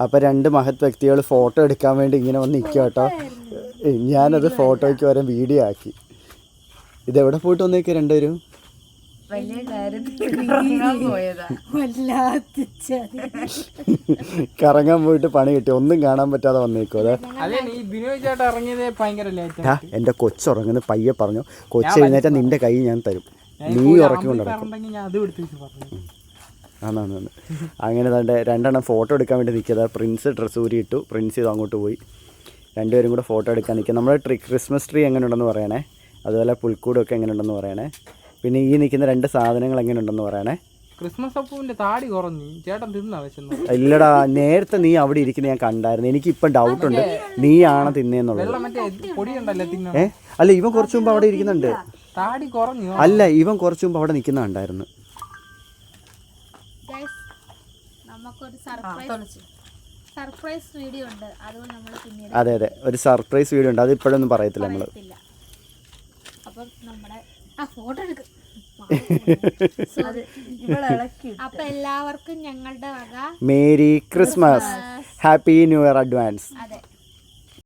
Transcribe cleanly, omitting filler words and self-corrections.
അപ്പോൾ 2 മഹത് വ്യക്തികൾ ഫോട്ടോ എടുക്കാൻ വേണ്ടി ഇങ്ങനെ വന്ന് നിൽക്കുക കേട്ടോ. ഞാനത് ഫോട്ടോയ്ക്ക് വരാൻ വീഡിയോ ആക്കി. ഇതെവിടെ പോയിട്ട് വന്നേക്ക് രണ്ടുപേരും? കറങ്ങാൻ പോയിട്ട് പണി കിട്ടി, ഒന്നും കാണാൻ പറ്റാതെ വന്നേക്കും. അതെ എൻ്റെ കൊച്ചുറങ്ങുന്നത് പയ്യെ പറഞ്ഞു. കൊച്ചു എഴുന്നേറ്റാൽ നിന്റെ കൈ ഞാൻ തരും, നീ ഉറക്കിക്കൊണ്ടിറക്കും. ആന്നാന്ന് അങ്ങനെ തന്നെ 2 എണ്ണം ഫോട്ടോ എടുക്കാൻ വേണ്ടി നിൽക്കുക. പ്രിൻസ് ഡ്രസ്സ് ഊരിയിട്ടു, പ്രിൻസ് ഇത് അങ്ങോട്ട് പോയി. 2 പേരും കൂടെ ഫോട്ടോ എടുക്കാൻ നിൽക്കുക. നമ്മുടെ ക്രിസ്മസ് ട്രീ എങ്ങനെ ഉണ്ടെന്ന് പറയണേ, അതുപോലെ പുൽക്കൂടൊക്കെ എങ്ങനെ ഉണ്ടെന്ന് പറയണേ. പിന്നെ ഈ നിൽക്കുന്ന 2 സാധനങ്ങൾ എങ്ങനെ ഉണ്ടെന്ന് പറയണേ. ക്രിസ്മസ് അപ്പൂവിന്റെ താടി കുറഞ്ഞു ചേട്ടൻ തിന്നാ വെച്ചെന്ന്. ഇല്ലടാ, നേരത്തെ നീ അവിടെ ഇരിക്കുന്ന ഞാൻ കണ്ടായിരുന്നു. എനിക്കിപ്പം ഡൗട്ടുണ്ട് നീ ആണ് തിന്നേന്നുള്ളത്. അല്ല, ഇവൻ കുറച്ചു മുമ്പ് അവിടെ ഇരിക്കുന്നുണ്ട്. താടി കുറഞ്ഞു. അല്ല, ഇവൻ കുറച്ചു മുമ്പ് അവിടെ നിൽക്കുന്ന കണ്ടായിരുന്നു. സർപ്രൈസ് വീഡിയോ ഉണ്ട്, അതുകൊണ്ട് നമ്മൾ പിന്നീട്. അതെ അതെ, ഒരു സർപ്രൈസ് വീഡിയോ ഉണ്ട്, അത് ഇപ്പോഴൊന്നും പറയത്തില്ല നമ്മൾ. അപ്പം നമ്മുടെ ഫോട്ടോ എടുക്കും. അപ്പൊ എല്ലാവർക്കും ഞങ്ങളുടെ വക merry Christmas, happy new year advance. അതെ.